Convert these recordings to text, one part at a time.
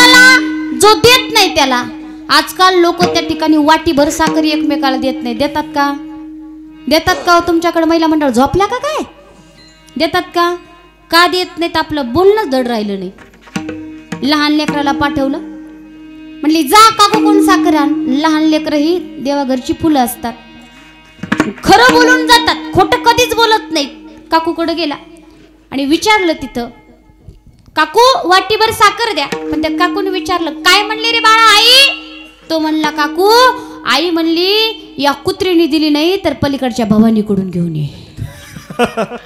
कोणाला जो देत नाही त्याला. आजकाल लोक त्या ठिकाणी वाटीभर साखर एकमेकाला देत नाही. देतात का? देतात का? तुमच्याकडे महिला मंडळ झोपल्या का काय? देतात का? का देत नाहीत? आपलं बोलणं जड राहिलं नाही. लहान लेकराला पाठवलं, म्हणली जा काकू कोण साखर आण. लहान लेकरं ही देवाघरची फुलं असतात, खरं बोलून जातात, खोटं कधीच बोलत नाहीत. काकूकडे गेला आणि विचारलं तिथं, काकू वाटीभर साखर द्या. पण त्या काकूने विचारलं, काय म्हणली रे बाळा आई? तो म्हणला, काकू आई म्हणली या कुत्रीने दिली नाही तर पलीकडच्या भवानीकडून घेऊन ये.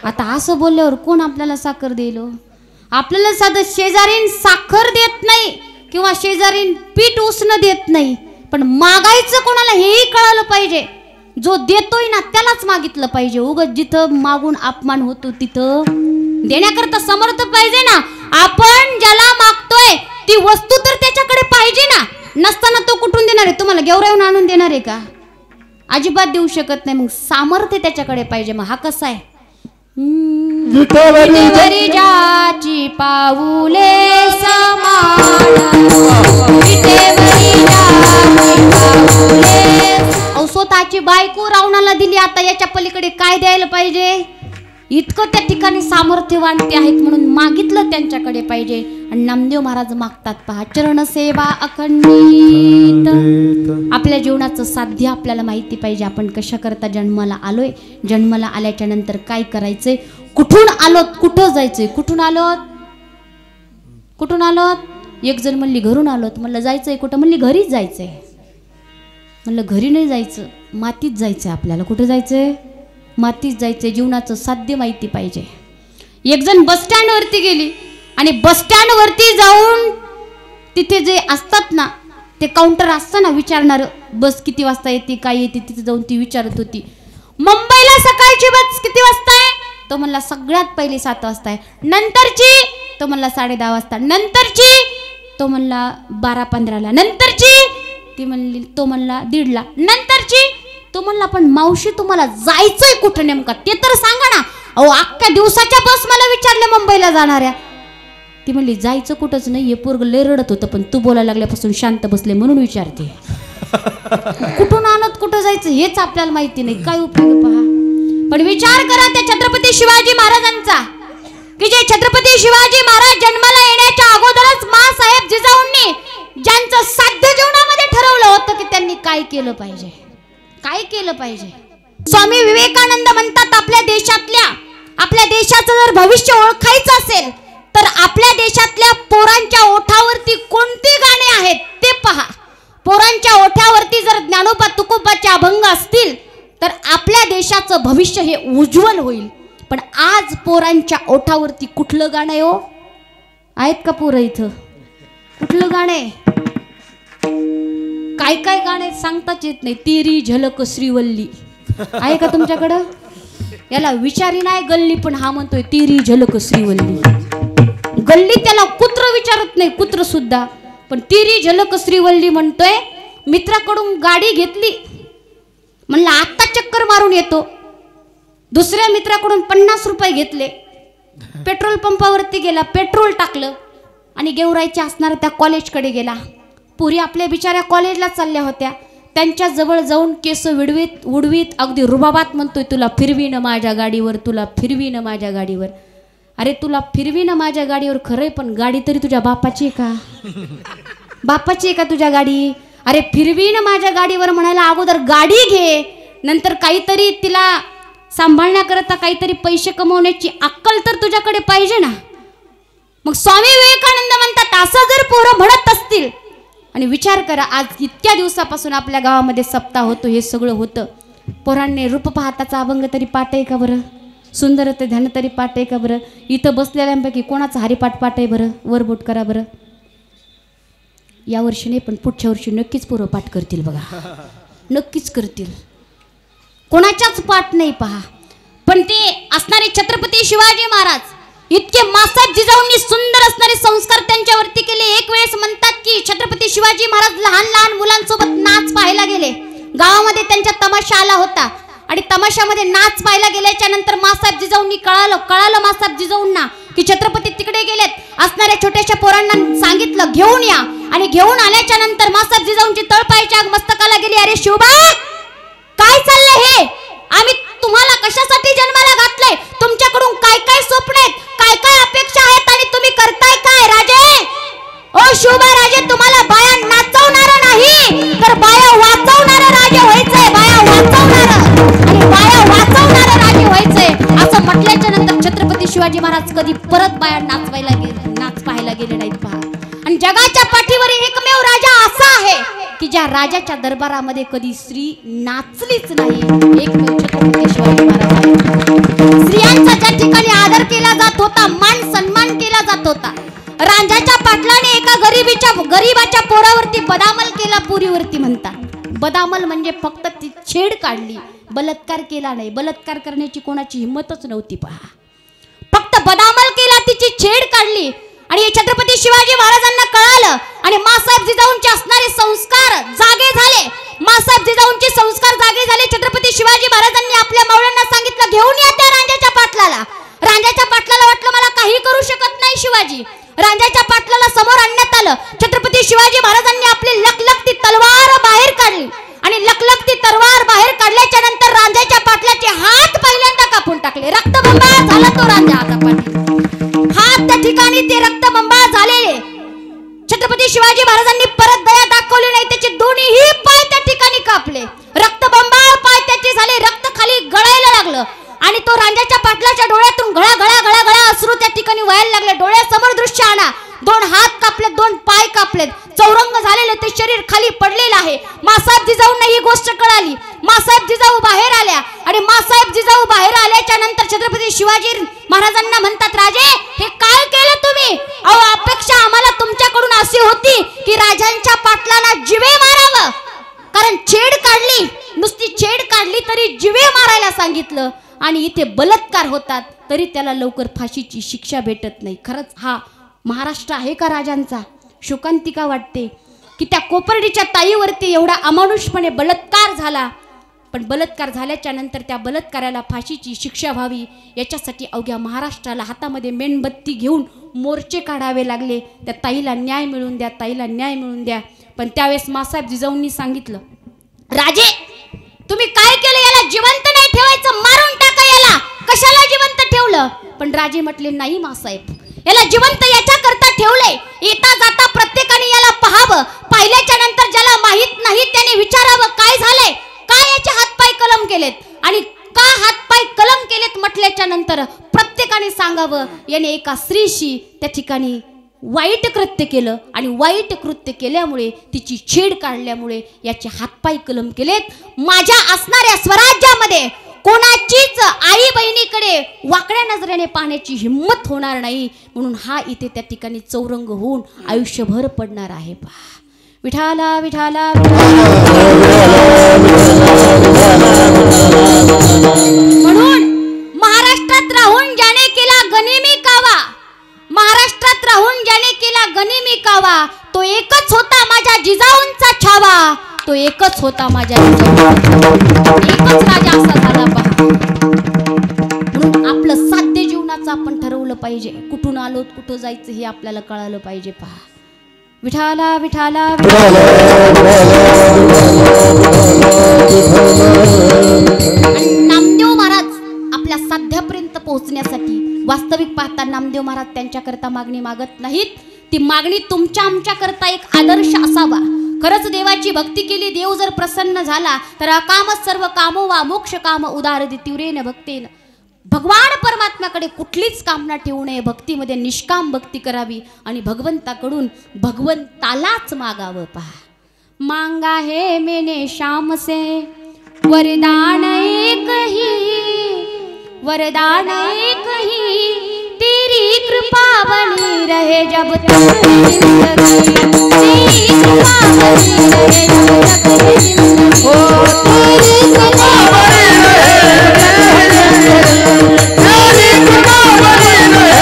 आता असं बोलल्यावर कोण आपल्याला साखर देईल? आपल्याला साधं शेजारीन साखर देत नाही किंवा शेजारीन पीठ उसणं देत नाही, पण मागायचं कोणाला हेही कळालं पाहिजे. जो देतोय ना त्यालाच मागितलं पाहिजे. उगाच जिथं मागून अपमान होतो तिथं देण्याकरता समर्थ पाहिजे ना. आपण ज्याला मागतोय ती वस्तू तर त्याच्याकडे पाहिजे ना. नसताना तो कुठून देणार आहे? तुम्हाला गेवरावून आणून देणार आहे का? अजिबात देऊ शकत नाही. मग सामर्थ्य त्याच्याकडे पाहिजे. मग हा कसा आहे? विटेवरी जाची पाऊले समान, विटेवरी जाची पाऊले. स्वतःची बायको रावणाला दिली, आता याच्या पलीकडे काय द्यायला पाहिजे? इतकं त्या ठिकाणी सामर्थ्यवान ते आहेत म्हणून मागितलं त्यांच्याकडे पाहिजे. आणि नामदेव महाराज मागतात पहा, चरण सेवा अखंडित. आपल्या जीवनाचं साध्य आपल्याला माहिती पाहिजे. आपण कशा करता जन्माला आलोय, जन्माला आल्याच्या नंतर काय करायचंय, कुठून आलोत, कुठं जायचंय. कुठून आलोत? कुठून आलोत? एक जण म्हणली घरून आलोत. म्हणलं जायचंय कुठं? म्हणली घरीच जायचंय. म्हणलं घरी नाही जायचं, मातीत जायचंय आपल्याला. कुठं जायचंय? मातीत जायचंय. जीवनाचं साध्य माहिती पाहिजे. एक जण बस स्टँडवरती गेली आणि बस स्टँडवरती जाऊन तिथे जे असतात ना ते काउंटर असतं ना विचारणार, बस किती वाजता येते, काय येते, तिथे जाऊन ती विचारत होती. मुंबईला सकाळची बस किती वाजता आहे? तो म्हणला सगळ्यात पहिली 7 वाजता आहे. नंतरची? तो म्हणला 10:30 वाजता. नंतरची? तो म्हणला 12:15ला. नंतरची? ती म्हणली, तो म्हणला 1:30ला. नंतरची? तो म्हणला पण मावशी तुम्हाला जायचंय कुठं नेमका ते तर सांगा ना. अहो अख्ख्या दिवसाच्या बस मला विचारल्या मुंबईला जाणाऱ्या. ती म्हणली जायचं कुठंच नाही, हे पोरग लय रडत होतं पण तू बोलायला लागल्यापासून शांत बसले म्हणून विचारते. कुठून आणत कुठं जायचं हेच आपल्याला माहिती नाही. काय उपयोग पहा. पण विचार करा त्या छत्रपती शिवाजी महाराजांचा, की जे छत्रपती शिवाजी महाराज जन्माला येण्याच्या अगोदरच माँसाहेब जिजाऊंनी ज्यांचं साध्य जीवनामध्ये ठरवलं होतं की त्यांनी काय केलं पाहिजे, काय केलं पाहिजे. स्वामी विवेकानंद म्हणतात आपल्या देशाचं जर भविष्य ओळखायचं असेल तर आपल्या देशातल्या पोरांच्या ओठावरती कोणती गाणी आहेत ते पहा. पोरांच्या ओठावरती जर ज्ञानोबा तुकोबाचे अभंग असतील तर आपल्या देशाचं भविष्य हे उज्ज्वल होईल. पण आज पोरांच्या ओठावरती कुठलं गाणं आहे हो? आहेत का पोरं इथं? कुठलं गाणं आहे? काय काय गाणे सांगताच येत नाही. तेरी झलक श्रीवल्ली आहे का तुमच्याकडं? याला विचारी नाही गल्ली, पण हा म्हणतोय तेरी झलक श्रीवल्ली. गल्ली त्याला कुत्र विचारत नाही, कुत्र सुद्धा, पण तेरी झलक श्रीवल्ली म्हणतोय. मित्राकडून गाडी घेतली, म्हणलं आत्ता चक्कर मारून येतो. दुसऱ्या मित्राकडून 50 रुपये घेतले, पेट्रोल पंपावरती गेला, पेट्रोल टाकलं आणि गेवराईच्या असणाऱ्या त्या कॉलेजकडे गेला. पुरी आपल्या बिचाऱ्या कॉलेजला चालल्या होत्या. त्यांच्या जवळ जाऊन केस उडवीत अगदी रुबाबात म्हणतोय, तुला फिरवीन माझ्या गाडीवर, तुला फिरवीन माझ्या गाडीवर. अरे तुला फिरवीन माझ्या गाडीवर खरंय, पण गाडी तरी तुझ्या बापाची आहे का? बापाची आहे का तुझ्या गाडी? अरे फिरवीन माझ्या गाडीवर म्हणायला अगोदर गाडी घे, नंतर काहीतरी तिला सांभाळण्याकरता काहीतरी पैसे कमवण्याची अक्कल तर तुझ्याकडे पाहिजे ना. मग स्वामी विवेकानंद म्हणतात असं जर पोरं म्हणत असतील, आणि विचार करा आज इतक्या दिवसापासून आपल्या गावामध्ये सप्ताह होतो, हे सगळं होतं. पोरांनी रूप पाहताचा अभंग तरी पाठ आहे का बरं? सुंदर ते ध्यान तरी पाठ आहे का बरं? इथं बसलेल्यांपैकी कोणाचा हरिपाठ पाठ आहे बरं? वर बोट करा बरं. या वर्षी नाही पण पुढच्या वर्षी नक्कीच पोरं पाठ करतील बघा, नक्कीच करतील. कोणाच्याच पाठ नाही पहा. पण ते असणारे छत्रपती शिवाजी महाराज इतके माँसाहेब जिजाऊंनी सुंदर असणारे संस्कार त्यांच्यावरती केले. एक वेळेस म्हणतात की छत्रपती शिवाजी महाराज लहान लहान मुलांसोबत नाच पाहायला गेले. गावामध्ये त्यांच्या तमाशा आला होता आणि तमाशामध्ये नाच पाहायला गेल्याच्या नंतर माँसाहेब जिजाऊंनी कळालं माँसाहेब जिजाऊंना की छत्रपती तिकडे गेलेत, असणाऱ्या छोट्याशा पोरांना सांगितलं घेऊन या, आणि घेऊन आल्याच्या नंतर मासाहेब जिजाऊंची तळपायाच्या मस्तकाला गेली. अरे शिवबा, काय चाललंय हे? आम्ही तुम्हाला कशासाठी जन्माला घातलंय? तुमच्याकडून काय काय स्वप्न आहेत, काय काय अपेक्षा आहेत, आणि तुम्ही करताय काय? राजे, ओ शिवबा राजे, तुम्हाला बाया नाचवणारा नाही तर बाया वाचवणारा राजे व्हायचंय. बाया वाचवणारा आणि बाया वाचवणारा राजे व्हायचंय असं म्हटल्याच्या नंतर छत्रपती शिवाजी महाराज कधी परत बाया नाच पाहायला गेले नाहीत पहा. आणि जगाच्या पाठीवर एकमेव राजा असा आहे की ज्या राजाच्या दरबारामध्ये कधी स्त्री नाचलीच नाही, एकमेव छत्रपती शिवाजी महाराज आहे. स्त्रियांचा ज्या ठिकाणी आदर केला जात होता, मान सन्मान केला जात होता, रांझ्याच्या पाटलाने एका गरीबाच्या पोरावरती बदामल केला, पुरीवरती म्हणतात. बदामल म्हणजे फक्त ती छेड काढली, बलात्कार केला नाही. बलात्कार करण्याची कोणाची हिंमतच नव्हती पहा. फक्त बदामल केला, तिची छेड काढली. आणि छत्रपती शिवाजी महाराजांना कळालं आणि मासाहेब जिजाऊंचे असणारे संस्कार जागे झाले. मासाहेब जिजाऊंचे संस्कार जागे झाले. छत्रपती शिवाजी महाराजांनी आपल्या मावळ्यांना सांगितलं घेऊन या त्या रांझ्याच्या पाटलाला. रांझ्याच्या पाटलाला वाटलं मला काही करू शकत नाही शिवाजी. रांझ्याच्या पाटलाला समोर आणण्यात आलं. छत्रपती शिवाजी महाराजांनी आपली लखलखती तलवार बाहेर काढली आणि लखलखती तलवार बाहेर काढल्याच्या नंतर रांझ्याच्या पाटलाचे हात पहिल्यांदा कापून टाकले. रक्तबंबाळ झाला तो रांझा हातापाठी. हात त्या ठिकाणी ते रक्तबंबाळ झालेले. छत्रपती शिवाजी महाराजांनी परत दया दाखवली नाही, त्याचे दोन्हीही पाय त्या ठिकाणी कापले. रक्तबंबाळ पाय त्याचे झाले, रक्त खाली गळायला लागलं आणि तो रांझ्याच्या पाटलाच्या डोळ्यातून घळा घळा घळा घळा अश्रू त्या ठिकाणी व्हायला लागले. डोळ्यासमोर दृश्य आणा. दोन हात कापलेत, दोन पाय कापलेत, चौरंग झालेले ते शरीर खाली पडलेलं आहे. मासाहेब जिजाऊंना ही गोष्ट कळाली. मासाहेब जिजाऊ बाहेर आल्या आणि मासाहेब जिजाऊ बाहेर आल्याच्या नंतर छत्रपती शिवाजी महाराजांना म्हणतात राजे, हे काय केलं तुम्ही? अहो, अपेक्षा आम्हाला तुमच्याकडून अशी होती की राजांच्या पाटलाला जिवे मारावं, कारण छेड काढली, नुसती छेड काढली तरी जिवे मारायला सांगितलं, आणि इथे बलात्कार होतात तरी त्याला लवकर फाशीची शिक्षा भेटत नाही. खरंच हा महाराष्ट्र आहे का राजांचा? शोकांतिका वाटते की त्या कोपर्डीच्या ताईवरती एवढा अमानुषपणे बलात्कार झाला, पण बलात्कार झाल्याच्या नंतर त्या बलात्काराला फाशीची शिक्षा व्हावी याच्यासाठी अवघ्या महाराष्ट्राला हातामध्ये मेणबत्ती घेऊन मोर्चे काढावे लागले. त्या ताईला न्याय मिळवून द्या, ताईला न्याय मिळवून द्या. पण त्यावेळेस मासाहेब जिजाऊंनी सांगितलं, राजे तुम्ही काय केलं? याला जिवंत नाही ठेवायचं, मारून टाका याला. कशाला जिवंत ठेवलं? पण राजे म्हटले नाही मासाहेब, याला जिवंत याच्या करता ठेवलंय, येता जाता प्रत्येकाने याला पाहावं, पाहिल्याच्या नंतर ज्याला माहित नाही त्याने विचारावं काय झालंय, काय याचे हातपाय कलम केलेत, आणि का हातपाय कलम केलेत म्हटल्याच्या नंतर प्रत्येकाने सांगावं याने एका स्त्रीशी त्या ठिकाणी वाईट कृत्य केलं, आणि वाईट कृत्य केल्यामुळे तिची छेड काढल्यामुळे याचे हातपाय कलम केलेत. माझ्या असणाऱ्या स्वराज्यामध्ये कोणाचीच आई बहिणीकडे वाकड्या नजरेने पाहण्याची हिम्मत होणार नाही, म्हणून हा इथे त्या ठिकाणी चौरंग होऊन आयुष्यभर पडणार आहे. पहा विठाला विठाला म्हणून महाराष्ट्रात राहून ज्याने केला गनिमी कावा, महाराष्ट्रात राहून ज्याने केला गनिमी कावा, तो एकच होता माझ्या जिजाऊंचा छावा, तो एकच होता माझ्या जिजाऊंचा, एकच राजा असा झाला. पहा म्हणून आपलं साध्य जीवनाचं आपण ठरवलं पाहिजे. कुठून आलोत, कुठं जायचं हे आपल्याला कळालं पाहिजे. पहा विठाला विठाला नामदेव महाराज आपल्या साध्यापर्यंत पोहोचण्यासाठी वास्तविक पाहता नामदेव महाराज त्यांच्याकरता मागणी मागत नाहीत. ती मागणी तुमच्या आमच्या करता एक आदर्श असावा. खरंच देवाची भक्ती केली, देव जर प्रसन्न झाला तर अकाम सर्व कामो वा मोक्ष काम उदार तीव्रेन भक्तेन. भगवान परमात्म्याकडे कुठलीच कामना ठेवू नये, भक्तीमध्ये निष्काम भक्ती करावी आणि भगवंताकडून भगवंतालाच मागावं. पहा मांगा है मैंने शाम से वरदान एक ही, वरदान एक ही, तेरी कृपा बनी रहे जब तक जिंदगी, तेरी कृपा बनी रहे जब तक जिंदगी, ओ तेरी कृपा बनी रहे, तेरी कृपा बनी रहे,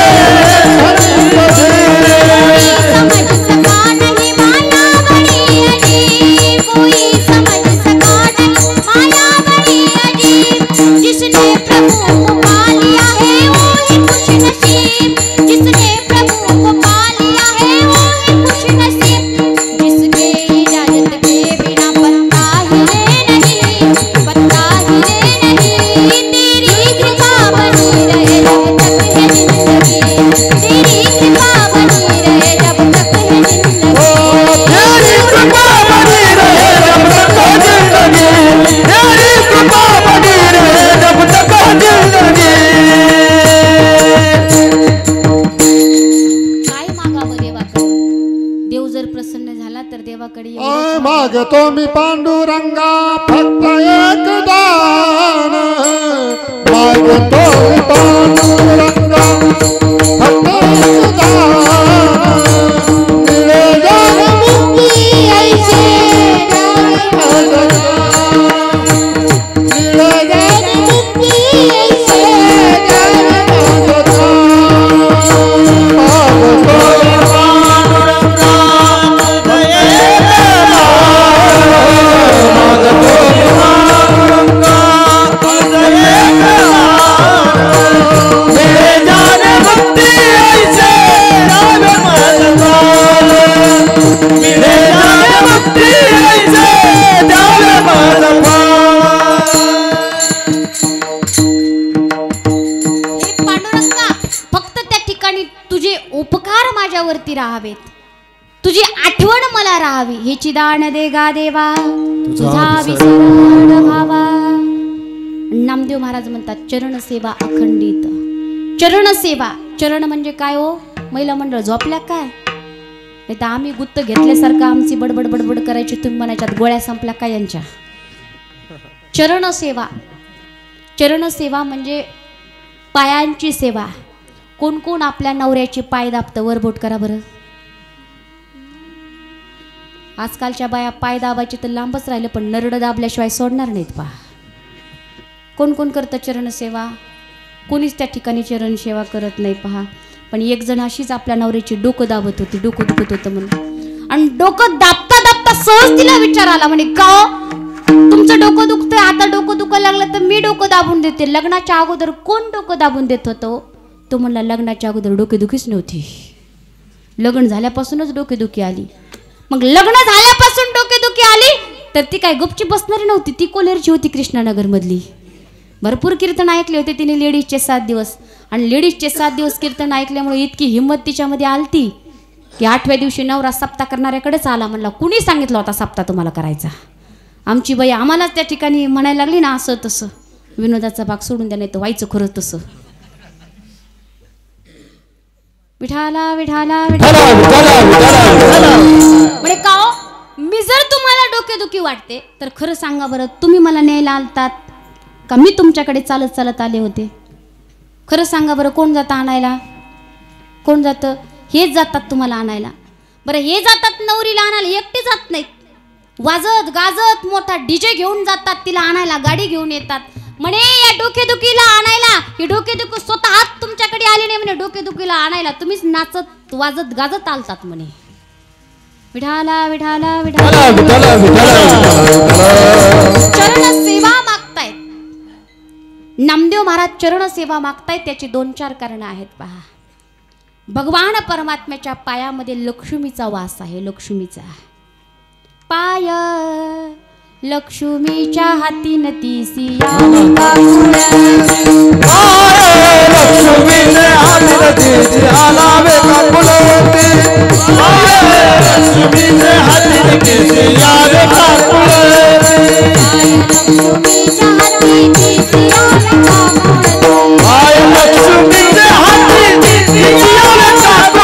समझ सका नहीं माया बड़ी अजीब, कोई समझ सका नहीं माया बड़ी अजीब, जिसने प्रभु को पा लिया है वो ही खुश नसीब, प्रसन्न झाला तर देवाकडे मागतो मी पांडुरंगा फक्त एक दान मागतो मी पांडुरंगा फक्त एक दान मिळे ज्ञान मुक्ती ऐसे माझ्यावरती राहावेत, तुझी आठवण मला राहावी, हेची दान दे गा देवा तुझा विसरण व्हावा. नामदेव महाराज म्हणतात चरण सेवा अखंडित. चरण सेवा, चरण म्हणजे काय हो? महिला मंडळ झोपल्या काय? नाही तर आम्ही गुत्त घेतल्यासारखं आमची बडबड बडबड करायची, तुम्ही म्हणायच्यात गोळ्या संपल्या काय यांच्या. चरण सेवा, चरण सेवा म्हणजे पायांची सेवा. कोण कोण आपल्या नवऱ्याची पाय दाबतं? वर बोट करा बरं. आजकालच्या बाया पाय दाबायचे तर लांबच राहिले, पण नरड दाबल्याशिवाय सोडणार नाहीत. पहा कोण कोण करतं चरण सेवा? कोणीच त्या ठिकाणी चरण सेवा करत नाही. पहा पण एक जण अशीच आपल्या नवऱ्याची डोकं दाबत होती, डोकं दुखत होतं म्हणून, आणि डोकं दाबता दाबता सहज तिला विचार आला, म्हणे का तुमचं डोकं दुखतंय, आता डोकं दुखायला लागलं तर मी डोकं दाबून देते. लग्नाच्या अगोदर कोण डोकं दाबून देत होतं? तो म्हणला लग्नाच्या अगोदर डोकेदुखीच नव्हती, लग्न झाल्यापासूनच डोकेदुखी आली. मग लग्न झाल्यापासून डोकेदुखी आली तर ती काय गुपची बसणारी नव्हती, ती कोलेरची होती, कृष्णानगर मधली. भरपूर कीर्तन ऐकले होते तिने लेडीजचे 7 दिवस, आणि लेडीजचे 7 दिवस कीर्तन ऐकल्यामुळे इतकी हिंमत तिच्यामध्ये आलती की 8व्या दिवशी नवरा सप्ताह करणाऱ्याकडेच आला. म्हणला कुणी सांगितलं होता सप्ताह तुम्हाला करायचा? आमची बाई आम्हालाच त्या ठिकाणी म्हणायला लागली ना असं तसं. विनोदाचा भाग सोडून द्या, नाही तर व्हायचं खरं तसं. विठाला विठाला म्हणजे का मी जर तुम्हाला डोकेदुखी वाटते तर खरं सांगा बरं, तुम्ही मला न्यायला आलतात का मी तुमच्याकडे चालत चालत आले होते? खरं सांगा बरं, कोण जातं आणायला? कोण जातं? हेच जातात तुम्हाला आणायला. बरं हे जातात नवरीला आणायला, एकटे जात नाहीत, वाजत गाजत मोठा डीजे घेऊन जातात तिला आणायला, गाडी घेऊन येतात. म्हणे या डोकेदुखीला आणायला, ही डोकेदुखी स्वतः तुमच्याकडे आली नाही म्हणे, डोकेदुखीला आणायला तुम्हीच नाचत वाजत गाजत आलतात म्हणे. विठाला विठाला विठाला चरण सेवा मागतायत. नामदेव महाराज चरण सेवा मागतायत. त्याची 2-4 कारण आहेत. पहा, भगवान परमात्म्याच्या पायामध्ये लक्ष्मीचा वास आहे. लक्ष्मीचा पाय लक्ष्मीच्या हाती नतीसी लक्ष्मीच्या हाती नतीसी आलावे काकुलती लक्ष्मीच्या हाती नतीसी आलावे काकुलती लक्ष्मीच्या हाती नतीसी आलावे काकुलती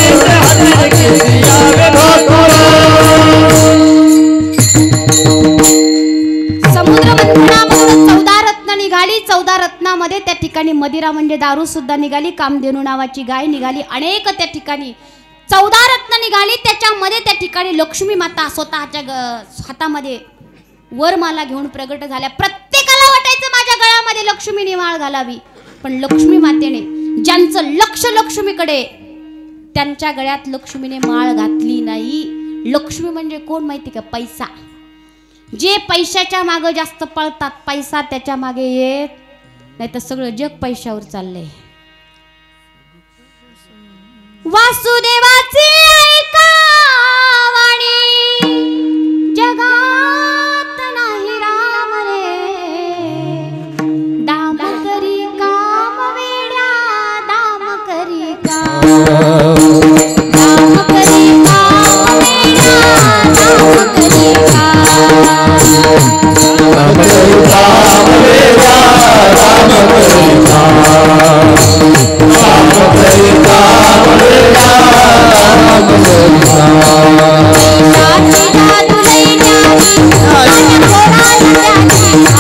लक्ष्मीच्या हाती नतीसी आलावे त्या ठिकाणी मदिरा म्हणजे दारू सुद्धा निघाली, कामधेनू नावाची गाय निघाली, अनेक त्या ठिकाणी 14 रत्न निघाली. त्याच्यामध्ये त्या ठिकाणी लक्ष्मी माता स्वतःच्या हातामध्ये वरमाला घेऊन प्रगट झाल्या. प्रत्येकाला वाटायचं माझ्या गळ्यामध्ये लक्ष्मीने माळ घालावी, पण लक्ष्मी मातेने ज्यांचं लक्ष लक्ष्मीकडे त्यांच्या गळ्यात लक्ष्मीने माळ घातली नाही. लक्ष्मी म्हणजे कोण माहिती का? पैसा. जे पैशाच्या मागे जास्त पळतात, पैसा त्याच्या मागे येत नाही, तर सगळं जग पैशावर चाललंय. वासुदेवाची ऐका वाणी जगात नाही रा त्याची